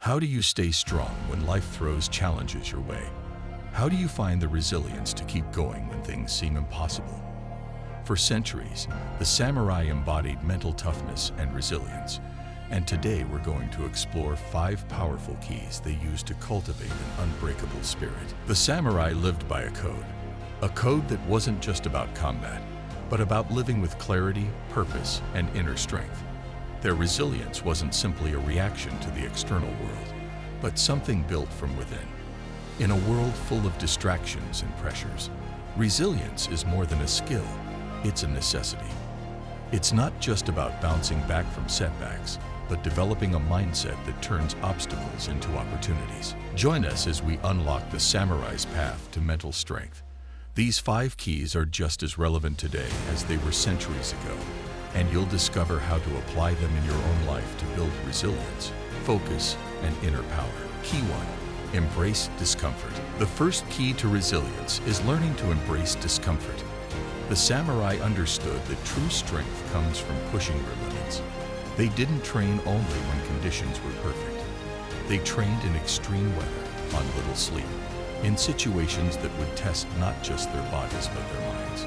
How do you stay strong when life throws challenges your way? How do you find the resilience to keep going when things seem impossible? For centuries, the samurai embodied mental toughness and resilience, and today we're going to explore 5 powerful keys they used to cultivate an unbreakable spirit. The samurai lived by a code that wasn't just about combat, but about living with clarity, purpose, and inner strength. Their resilience wasn't simply a reaction to the external world, but something built from within. In a world full of distractions and pressures, resilience is more than a skill, it's a necessity. It's not just about bouncing back from setbacks, but developing a mindset that turns obstacles into opportunities. Join us as we unlock the samurai's path to mental strength. These 5 keys are just as relevant today as they were centuries ago, and you'll discover how to apply them in your own life to build resilience, focus, and inner power. Key 1. Embrace discomfort. The first key to resilience is learning to embrace discomfort. The samurai understood that true strength comes from pushing their limits. They didn't train only when conditions were perfect. They trained in extreme weather, on little sleep, in situations that would test not just their bodies but their minds.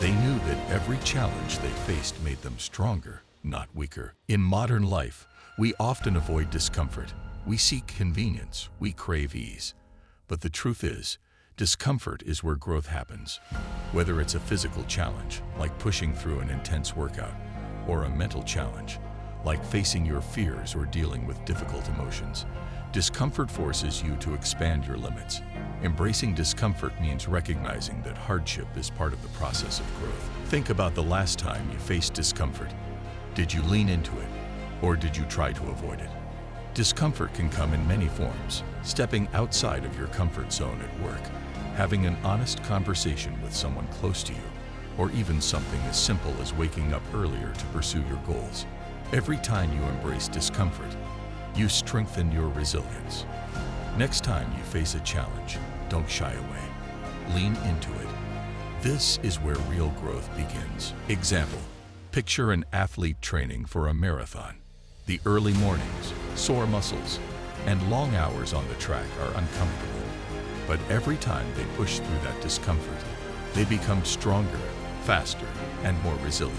They knew that every challenge they faced made them stronger, not weaker. In modern life, we often avoid discomfort. We seek convenience, we crave ease. But the truth is, discomfort is where growth happens. Whether it's a physical challenge, like pushing through an intense workout, or a mental challenge, like facing your fears or dealing with difficult emotions, discomfort forces you to expand your limits. Embracing discomfort means recognizing that hardship is part of the process of growth. Think about the last time you faced discomfort. Did you lean into it, or did you try to avoid it? Discomfort can come in many forms: stepping outside of your comfort zone at work, having an honest conversation with someone close to you, or even something as simple as waking up earlier to pursue your goals. Every time you embrace discomfort, you strengthen your resilience. Next time you face a challenge, don't shy away. Lean into it. This is where real growth begins. Example: picture an athlete training for a marathon. The early mornings, sore muscles, and long hours on the track are uncomfortable. But every time they push through that discomfort, they become stronger, faster, and more resilient.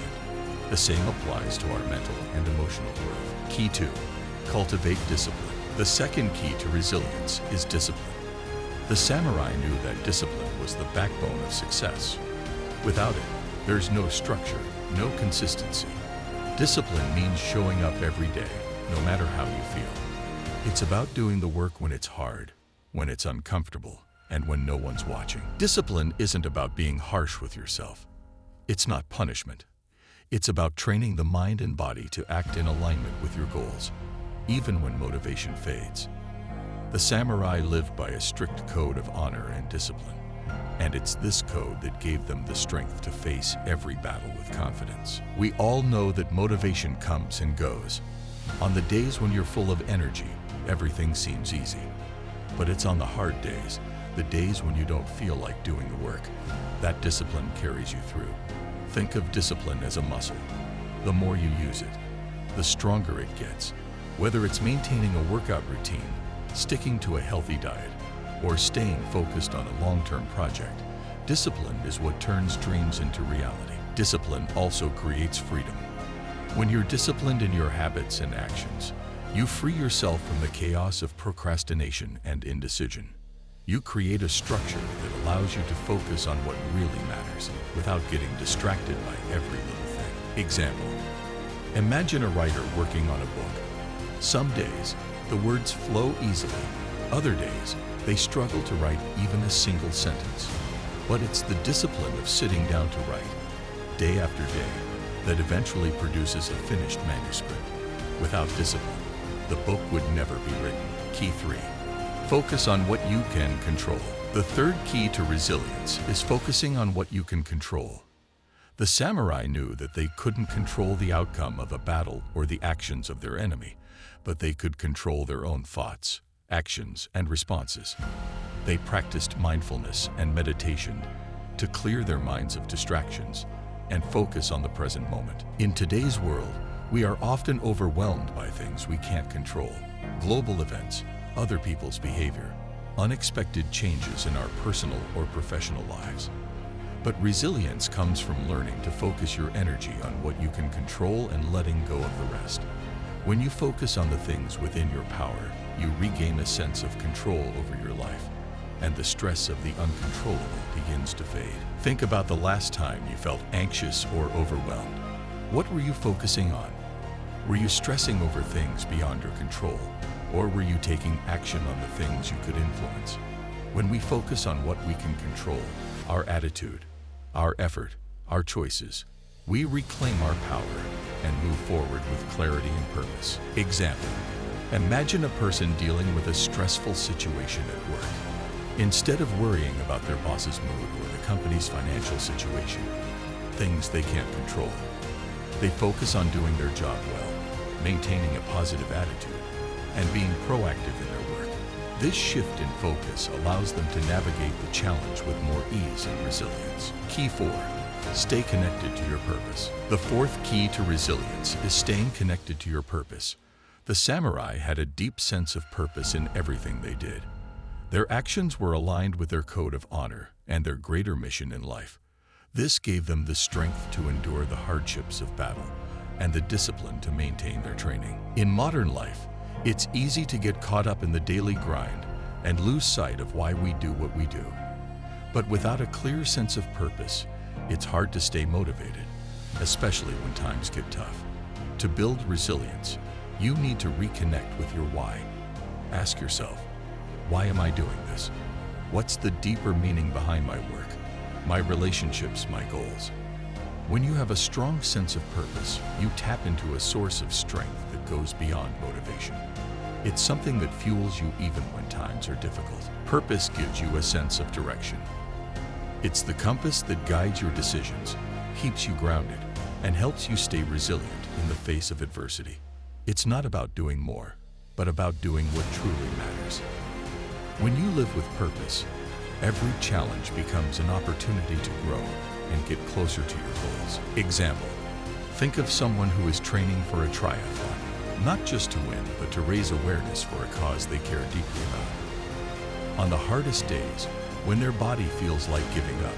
The same applies to our mental and emotional growth. Key 2. Cultivate discipline. The second key to resilience is discipline. The samurai knew that discipline was the backbone of success. Without it, there's no structure, no consistency. Discipline means showing up every day, no matter how you feel. It's about doing the work when it's hard, when it's uncomfortable, and when no one's watching. Discipline isn't about being harsh with yourself. It's not punishment. It's about training the mind and body to act in alignment with your goals, even when motivation fades. The samurai lived by a strict code of honor and discipline, and it's this code that gave them the strength to face every battle with confidence. We all know that motivation comes and goes. On the days when you're full of energy, everything seems easy. But it's on the hard days, the days when you don't feel like doing the work, that discipline carries you through. Think of discipline as a muscle. The more you use it, the stronger it gets. Whether it's maintaining a workout routine, sticking to a healthy diet, or staying focused on a long-term project, discipline is what turns dreams into reality. Discipline also creates freedom. When you're disciplined in your habits and actions, you free yourself from the chaos of procrastination and indecision. You create a structure that allows you to focus on what really matters without getting distracted by every little thing. Example: imagine a writer working on a book. Some days, the words flow easily. Other days, they struggle to write even a single sentence. But it's the discipline of sitting down to write, day after day, that eventually produces a finished manuscript. Without discipline, the book would never be written. Key 3. Focus on what you can control. The third key to resilience is focusing on what you can control. The samurai knew that they couldn't control the outcome of a battle or the actions of their enemy, but they could control their own thoughts, actions, and responses. They practiced mindfulness and meditation to clear their minds of distractions and focus on the present moment. In today's world, we are often overwhelmed by things we can't control. global events, other people's behavior, unexpected changes in our personal or professional lives. But resilience comes from learning to focus your energy on what you can control and letting go of the rest. When you focus on the things within your power, you regain a sense of control over your life, and the stress of the uncontrollable begins to fade. Think about the last time you felt anxious or overwhelmed. What were you focusing on? Were you stressing over things beyond your control, or were you taking action on the things you could influence? When we focus on what we can control, our attitude, our effort, our choices, we reclaim our power and move forward with clarity and purpose. Example: imagine a person dealing with a stressful situation at work. Instead of worrying about their boss's mood or the company's financial situation, things they can't control, they focus on doing their job well, maintaining a positive attitude, and being proactive in their work. This shift in focus allows them to navigate the challenge with more ease and resilience. Key 4. Stay connected to your purpose. The fourth key to resilience is staying connected to your purpose. The samurai had a deep sense of purpose in everything they did. Their actions were aligned with their code of honor and their greater mission in life. This gave them the strength to endure the hardships of battle and the discipline to maintain their training. In modern life, it's easy to get caught up in the daily grind and lose sight of why we do what we do. But without a clear sense of purpose, it's hard to stay motivated, especially when times get tough. To build resilience, you need to reconnect with your why. Ask yourself, why am I doing this? What's the deeper meaning behind my work, my relationships, my goals? When you have a strong sense of purpose, you tap into a source of strength that goes beyond motivation. It's something that fuels you even when times are difficult. Purpose gives you a sense of direction. It's the compass that guides your decisions, keeps you grounded, and helps you stay resilient in the face of adversity. It's not about doing more, but about doing what truly matters. When you live with purpose, every challenge becomes an opportunity to grow and get closer to your goals. Example: think of someone who is training for a triathlon, not just to win, but to raise awareness for a cause they care deeply about. On the hardest days, when their body feels like giving up,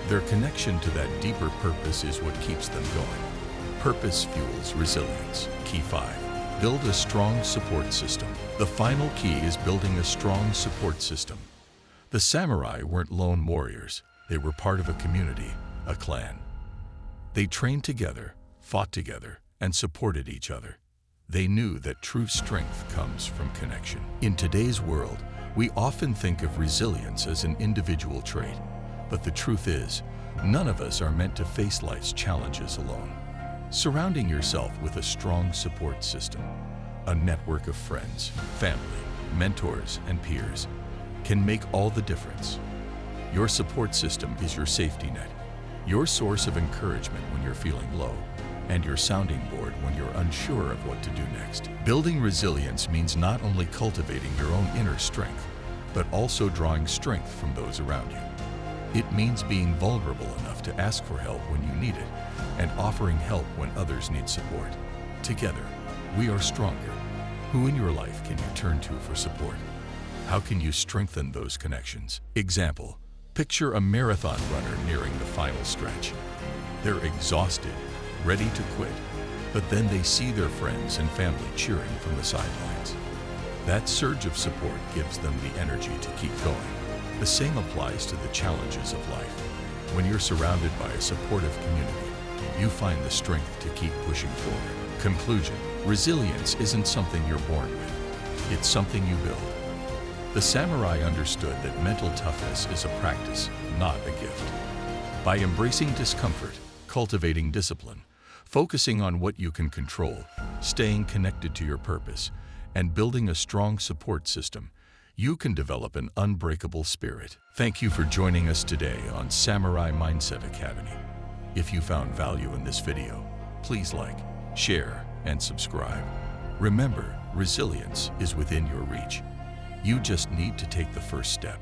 their connection to that deeper purpose is what keeps them going. Purpose fuels resilience. Key 5. Build a strong support system. The final key is building a strong support system. The samurai weren't lone warriors. They were part of a community, a clan. They trained together, fought together, and supported each other. They knew that true strength comes from connection. In today's world, we often think of resilience as an individual trait, but the truth is, none of us are meant to face life's challenges alone. Surrounding yourself with a strong support system, a network of friends, family, mentors, and peers, can make all the difference. Your support system is your safety net, your source of encouragement when you're feeling low, and your sounding board when you're unsure of what to do next. Building resilience means not only cultivating your own inner strength, but also drawing strength from those around you. It means being vulnerable enough to ask for help when you need it, and offering help when others need support. Together, we are stronger. Who in your life can you turn to for support? How can you strengthen those connections? Example: picture a marathon runner nearing the final stretch. They're exhausted, ready to quit, but then they see their friends and family cheering from the sidelines. That surge of support gives them the energy to keep going. The same applies to the challenges of life. When you're surrounded by a supportive community, you find the strength to keep pushing forward. Conclusion: resilience isn't something you're born with. It's something you build. The samurai understood that mental toughness is a practice, not a gift. By embracing discomfort, cultivating discipline, focusing on what you can control, staying connected to your purpose, and building a strong support system, you can develop an unbreakable spirit. Thank you for joining us today on Samurai Mindset Academy. If you found value in this video, please like, share, and subscribe. Remember, resilience is within your reach. You just need to take the first step.